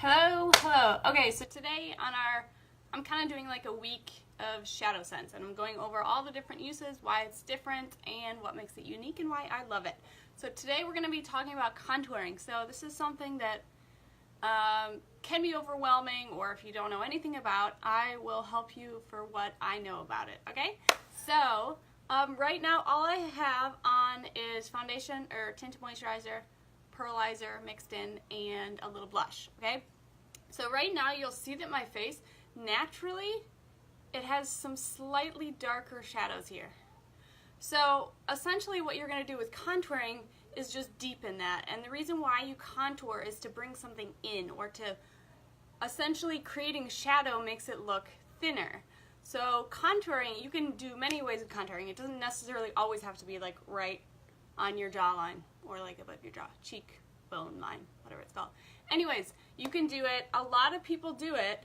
Hello, hello. Okay, so today I'm kind of doing like a week of shadow sense, and I'm going over all the different uses, why it's different, and what makes it unique, and why I love it. So today we're going to be talking about contouring. So this is something that can be overwhelming, or if you don't know anything about, I will help you for what I know about it, okay? So right now all I have on is foundation or tinted moisturizer, pearlizer mixed in, and a little blush, okay? So right now you'll see that my face, naturally, it has some slightly darker shadows here. So essentially what you're going to do with contouring is just deepen that, and the reason why you contour is to bring something in, or to essentially creating shadow makes it look thinner. So contouring, you can do many ways of contouring. It doesn't necessarily always have to be like right on your jawline or like above your jaw, cheekbone line, whatever it's called. Anyways, you can do it, a lot of people do it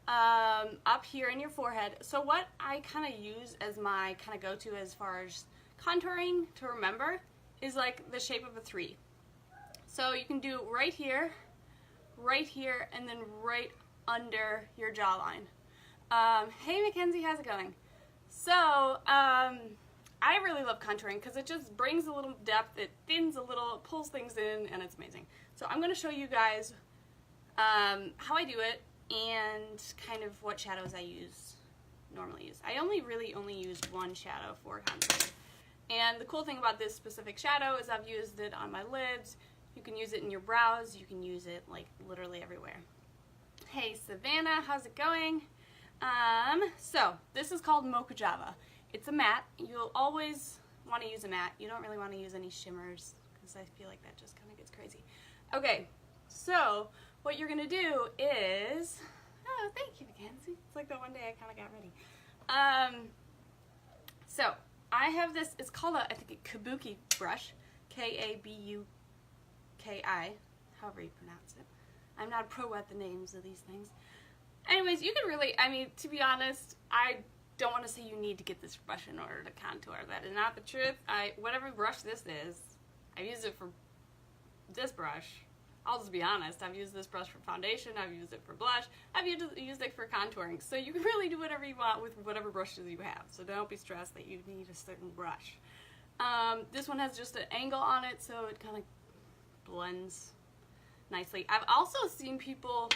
up here in your forehead. So what I kind of use as my kind of go-to as far as contouring to remember is like the shape of a 3. So you can do right here, and then right under your jawline. Hey Mackenzie, how's it going? So, I really love contouring because it just brings a little depth, it thins a little, pulls things in, and it's amazing. So I'm going to show you guys how I do it and kind of what shadows I normally use. I really only use one shadow for contouring. And the cool thing about this specific shadow is I've used it on my lids. You can use it in your brows. You can use it like literally everywhere. Hey Savannah, how's it going? So this is called Mocha Java. It's a matte. You'll always want to use a matte. You don't really want to use any shimmers because I feel like that just kind of gets crazy. Okay, so what you're going to do is, oh, thank you, Mackenzie. It's like the one day I kind of got ready. So I have this, it's called I think a kabuki brush, K-A-B-U-K-I, however you pronounce it. I'm not a pro at the names of these things. Anyways, you can really, I mean, to be honest, I don't want to say you need to get this brush in order to contour. That is not the truth. Whatever brush this is, I've used it for this brush. I'll just be honest. I've used this brush for foundation. I've used it for blush. I've used it for contouring. So you can really do whatever you want with whatever brushes you have. So don't be stressed that you need a certain brush. This one has just an angle on it, so it kind of blends nicely. I've also seen people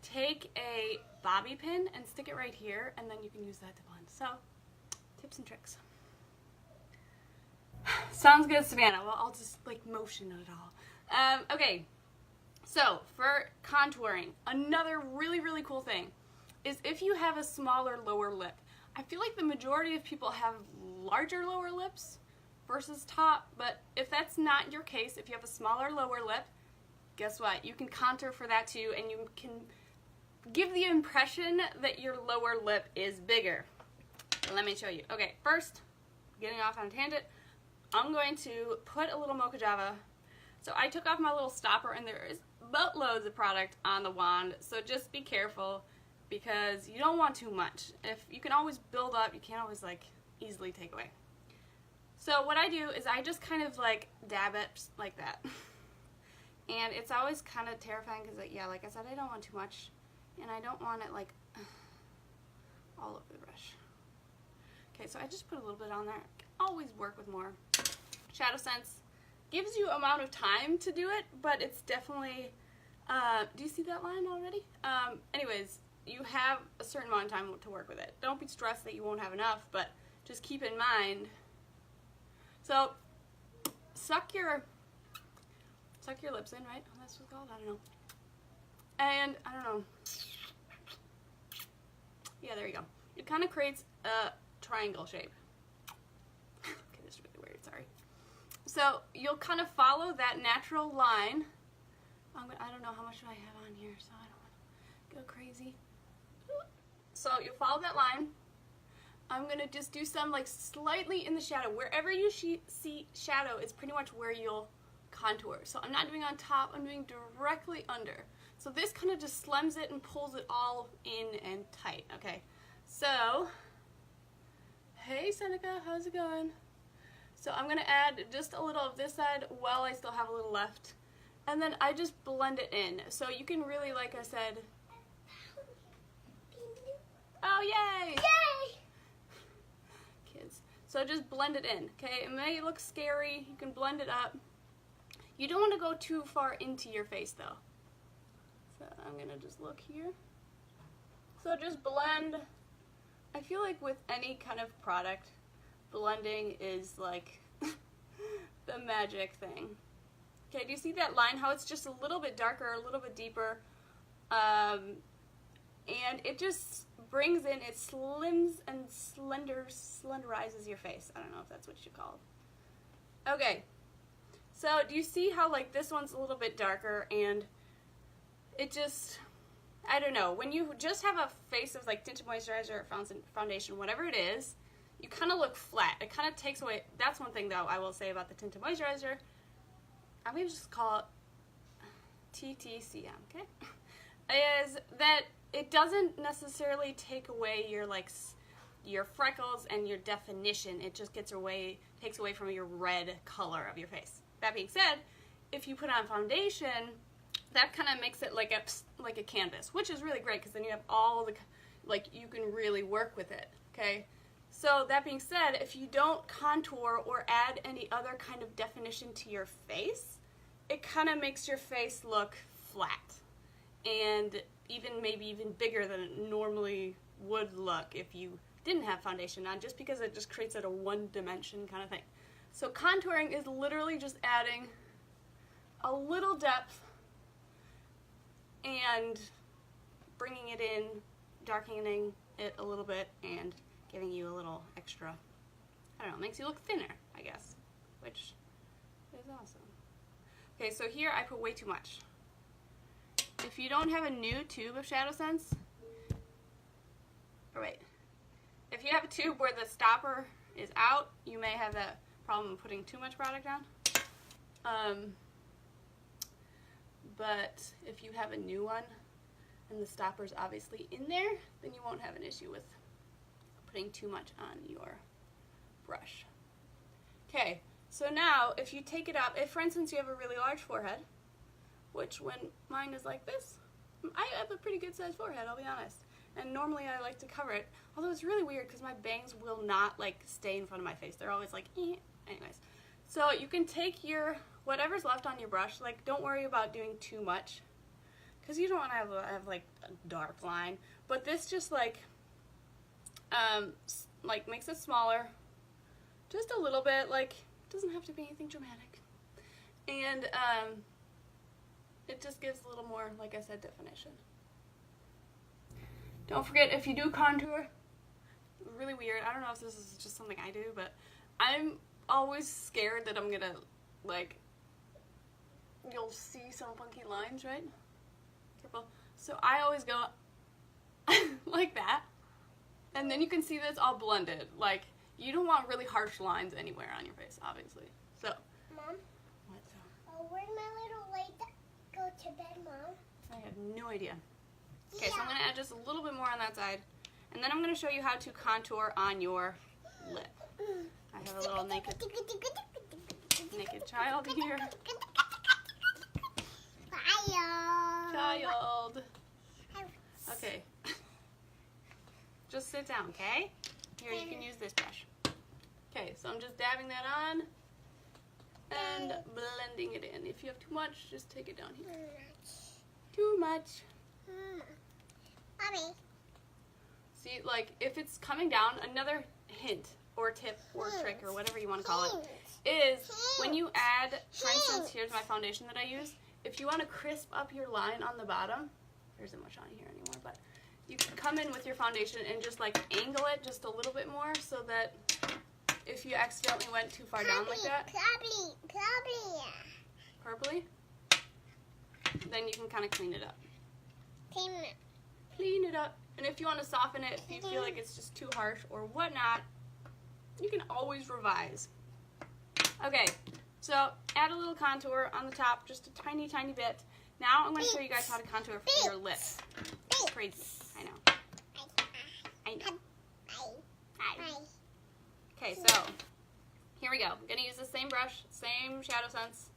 take a bobby pin and stick it right here, and then you can use that to blend. So, tips and tricks. Sounds good, Savannah. Well, I'll just like motion it all. Okay, so for contouring, another really cool thing is if you have a smaller lower lip. I feel like the majority of people have larger lower lips versus top, but if that's not your case, if you have a smaller lower lip, guess what? You can contour for that too, and you can give the impression that your lower lip is bigger. Let me show you. Okay, first, getting off on a tangent, I'm going to put a little Mocha Java. So I took off my little stopper, and there is boatloads of product on the wand, so just be careful because you don't want too much. If you can always build up, you can't always like easily take away. So what I do is I just kind of like dab it like that. And it's always kind of terrifying because, yeah, like I said, I don't want too much. And I don't want it like all over the brush. Okay, so I just put a little bit on there. Always work with more. Shadow Sense gives you amount of time to do it, but it's definitely, do you see that line already? Anyways, you have a certain amount of time to work with it. Don't be stressed that you won't have enough, but just keep in mind. So, suck your lips in, right? Oh, that's what's called? I don't know. And, I don't know. Yeah, there you go. It kind of creates a triangle shape. Okay, this is really weird, sorry. So, you'll kind of follow that natural line. I don't know how much I have on here, so I don't want to go crazy. So, you'll follow that line. I'm going to just do some, like, slightly in the shadow. Wherever you see shadow is pretty much where you'll contour. So, I'm not doing on top, I'm doing directly under. So this kind of just slims it and pulls it all in and tight. Okay, so, hey Seneca, how's it going? So I'm going to add just a little of this side while I still have a little left. And then I just blend it in. So you can really, like I said... Oh, yay! Yay! Kids. So just blend it in, okay? It may look scary. You can blend it up. You don't want to go too far into your face, though. So I'm going to just look here. So just blend. I feel like with any kind of product, blending is like the magic thing. Okay, do you see that line? How it's just a little bit darker, a little bit deeper. And it just brings in, it slims and slenderizes your face. I don't know if that's what you call it. Okay, so do you see how like this one's a little bit darker and it just, I don't know, when you just have a face of like tinted moisturizer or foundation, whatever it is, you kind of look flat. It kind of takes away, that's one thing though I will say about the tinted moisturizer. I'm going to just call it TTCM, okay? Is that it doesn't necessarily take away your like your freckles and your definition. It just takes away from your red color of your face. That being said, if you put on foundation, that kind of makes it like a canvas, which is really great because then you have all the, like, you can really work with it, okay? So that being said, if you don't contour or add any other kind of definition to your face, it kind of makes your face look flat and maybe even bigger than it normally would look if you didn't have foundation on, just because it just creates it a one-dimension kind of thing. So contouring is literally just adding a little depth and bringing it in, darkening it a little bit, and giving you a little extra, I don't know, makes you look thinner, I guess, which is awesome. Okay, so here I put way too much. If you don't have a new tube of Shadow Sense, or wait, if you have a tube where the stopper is out, you may have that problem of putting too much product on. But if you have a new one and the stopper's obviously in there, then you won't have an issue with putting too much on your brush. Okay, so now if you take it up, if for instance you have a really large forehead, which when mine is like this, I have a pretty good sized forehead, I'll be honest. And normally I like to cover it, although it's really weird because my bangs will not like stay in front of my face. They're always like, eh. Anyways. So you can take your, whatever's left on your brush, like don't worry about doing too much because you don't want to have like a dark line. But this just like makes it smaller, just a little bit, like it doesn't have to be anything dramatic. And it just gives a little more, like I said, definition. Don't forget, if you do contour, really weird, I don't know if this is just something I do, but I'm always scared that I'm gonna, like, you'll see some funky lines, right? Careful. So I always go like that, and then you can see that it's all blended. Like, you don't want really harsh lines anywhere on your face, obviously. So, Mom? What? Where'd my little light go to bed, Mom? I have no idea. Okay, so I'm going to add just a little bit more on that side, and then I'm going to show you how to contour on your lip. I have a little naked child here. Child. Okay. Just sit down, okay? Here, you can use this brush. Okay, so I'm just dabbing that on and blending it in. If you have too much, just take it down here. Too much. Mommy. See, like, if it's coming down, another hint or tip or trick or whatever you want to call it is when you add, for instance, here's my foundation that I use. If you want to crisp up your line on the bottom, there isn't much on here anymore, but you can come in with your foundation and just like angle it just a little bit more so that if you accidentally went too far down like that, purpley, then you can kind of clean it up. Clean it up. And if you want to soften it, if you feel like it's just too harsh or whatnot, you can always revise. Okay, so add a little contour on the top, just a tiny, tiny bit. Now I'm going to show you guys how to contour for your lips. It's crazy. I know. Okay, so here we go. I'm going to use the same brush, same Shadow Sense.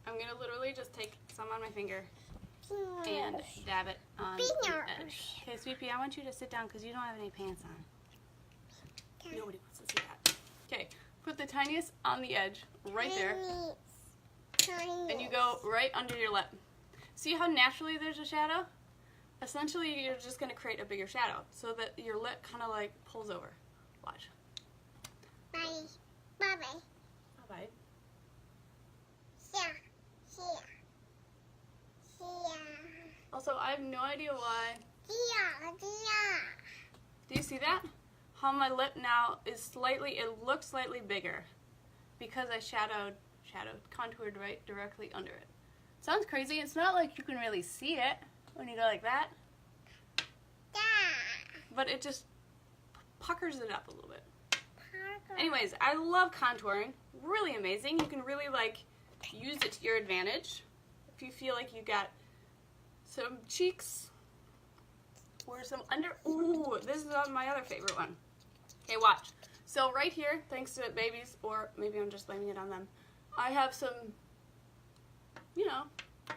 I'm going to literally just take some on my finger and dab it on the edge. Okay, Sweet Pea, I want you to sit down because you don't have any pants on. Nobody wants to see that. Okay, put the tiniest on the edge, right there. And you go right under your lip. See how naturally there's a shadow? Essentially, you're just going to create a bigger shadow so that your lip kind of like pulls over. Watch. Bye. Bye-bye. Bye-bye. Also, I have no idea why. Do you see that? How my lip now is slightly, it looks slightly bigger because I contoured right directly under it. Sounds crazy. It's not like you can really see it when you go like that. But it just puckers it up a little bit. Anyways, I love contouring. Really amazing. You can really like use it to your advantage. If you feel like you got some cheeks or some under. Ooh, this is my other favorite one. Okay, watch. So right here, thanks to babies, or maybe I'm just blaming it on them, I have some, you know,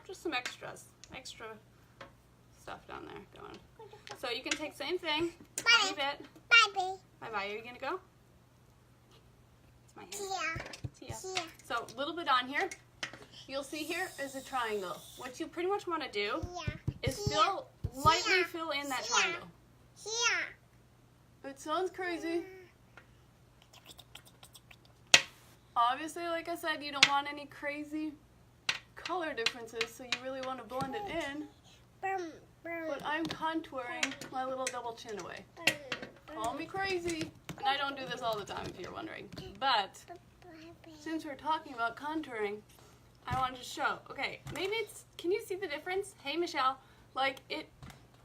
just some extra stuff down there going. So you can take same thing, tiny bit. Bye-bye. Bye-bye. Are you going to go? It's my hand. Yeah. So a little bit on here. You'll see here is a triangle. What you pretty much want to do is lightly fill in that triangle. It sounds crazy. Obviously, like I said, you don't want any crazy color differences, so you really want to blend it in. But I'm contouring my little double chin away. Call me crazy. And I don't do this all the time, if you're wondering. But since we're talking about contouring, I wanted to show. Okay, maybe it's, can you see the difference? Hey, Michelle, like it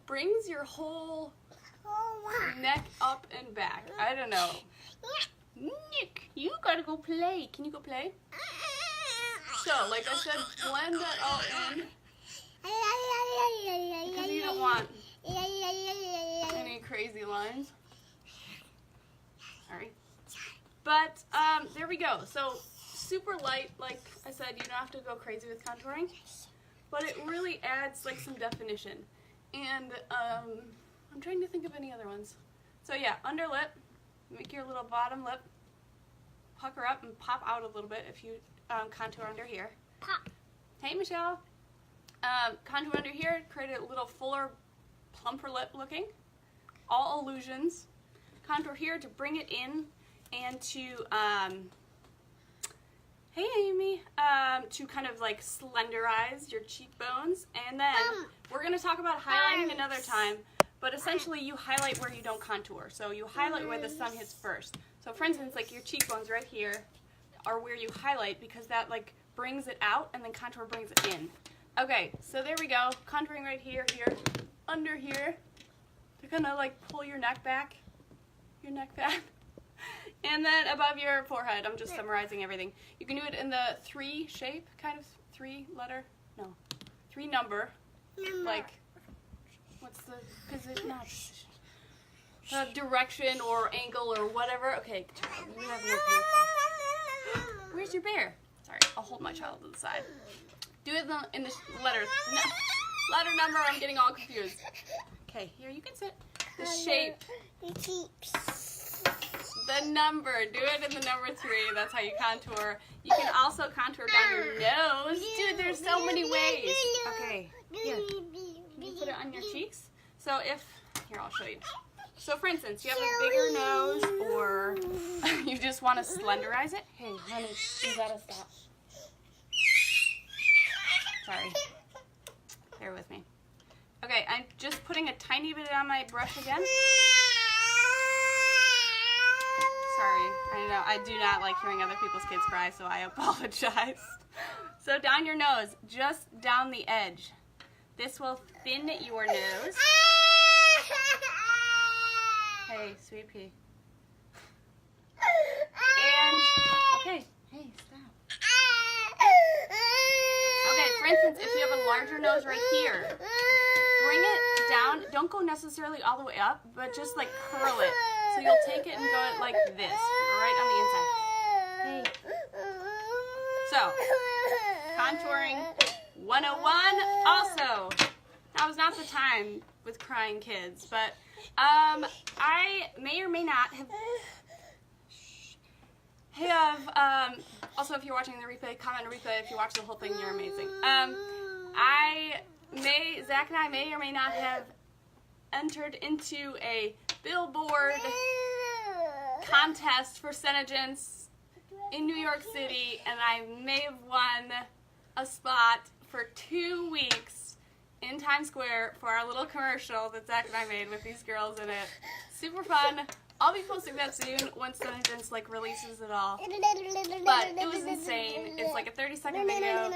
brings your whole neck up and back. I don't know. Nick, you gotta go play. Can you go play? So, like I said, blend that all in. Because you don't want any crazy lines. Sorry. But, there we go. So, super light, like I said, you don't have to go crazy with contouring. But it really adds, like, some definition. And, I'm trying to think of any other ones. So, yeah, under lip. Make your little bottom lip pucker up and pop out a little bit if you contour under here. Pop. Hey, Michelle. Contour under here, create a little fuller, plumper lip looking. All illusions. Contour here to bring it in and to, hey Amy, to kind of like slenderize your cheekbones. And then we're going to talk about highlighting another time, but essentially you highlight where you don't contour. So you highlight where the sun hits first. So for instance, like your cheekbones right here are where you highlight because that like brings it out and then contour brings it in. Okay, so there we go. Contouring right here, under here. To kind of like pull your neck back. And then above your forehead, I'm just summarizing everything. You can do it in the 3 shape, kind of 3 number. Like, what's the, because it's not direction or angle or whatever. Okay, child, you have no pants. Where's your bear? Sorry, I'll hold my child to the side. Do it in the letter number. I'm getting all confused. Okay, here you can sit. The shape. The number. Do it in the number 3. That's how you contour. You can also contour down your nose. Dude, there's so many ways. Okay, here. You put it on your cheeks. So here, I'll show you. So for instance, you have a bigger nose or you just want to slenderize it. Hey, honey, you gotta stop. Sorry. Bear with me. Okay, I'm just putting a tiny bit on my brush again. Sorry, I know, I do not like hearing other people's kids cry, so I apologize. So down your nose, just down the edge. This will thin your nose. Hey, Sweet Pea. And, okay, hey, stop. Okay, for instance, if you have a larger nose right here, bring it down. Don't go necessarily all the way up, but just like curl it. So you'll take it and go like this, right on the inside. Hey. So, Contouring 101 also. That was not the time with crying kids, but I may or may not have also, if you're watching the replay, comment on the replay. If you watch the whole thing, you're amazing. Zach and I may or may not have entered into a billboard contest for Senegence in New York City, and I may have won a spot for 2 weeks in Times Square for our little commercial that Zach and I made with these girls in it. Super fun. I'll be posting that soon once Senegence releases it all. But it was insane. It's like a 30-second video,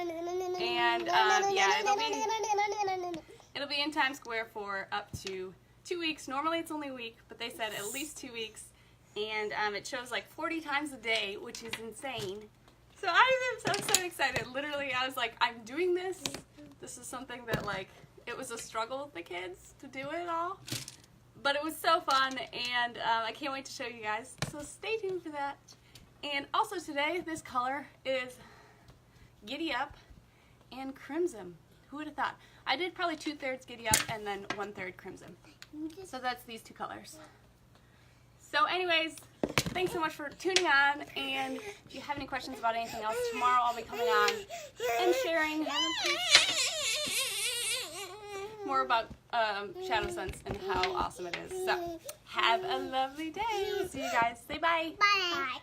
and yeah, it'll be in Times Square for up to 2 weeks. Normally it's only a week, but they said at least 2 weeks, and it shows like 40 times a day, which is insane. So I'm so excited. Literally, I was like, I'm doing this. This is something that it was a struggle with the kids to do it all. But it was so fun, and I can't wait to show you guys. So stay tuned for that. And also today, this color is Giddy Up and Crimson. Who would have thought? I did probably 2/3 Giddy Up and then 1/3 Crimson. So that's these two colors. So anyways, thanks so much for tuning on. And if you have any questions about anything else, tomorrow I'll be coming on and sharing more about Shadow Sense and how awesome it is. So have a lovely day. We'll see you guys. Say bye. Bye.